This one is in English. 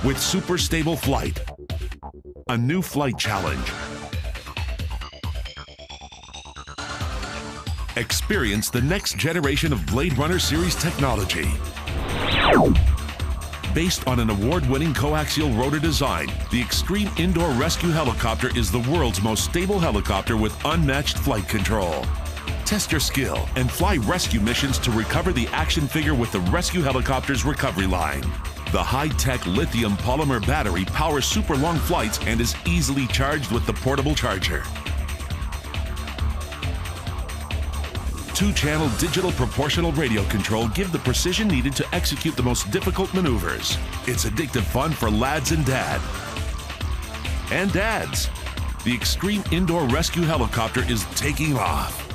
with super stable flight. A new flight challenge. Experience the next generation of Bladerunner series technology. Based on an award-winning coaxial rotor design, the Extreme Indoor Rescue Helicopter is the world's most stable helicopter with unmatched flight control. Test your skill and fly rescue missions to recover the action figure with the Rescue Helicopter's recovery line. The high-tech lithium polymer battery powers super long flights and is easily charged with the portable charger. 2-channel digital proportional radio control give the precision needed to execute the most difficult maneuvers. It's addictive fun for lads and dads. The Extreme Indoor Rescue Helicopter is taking off.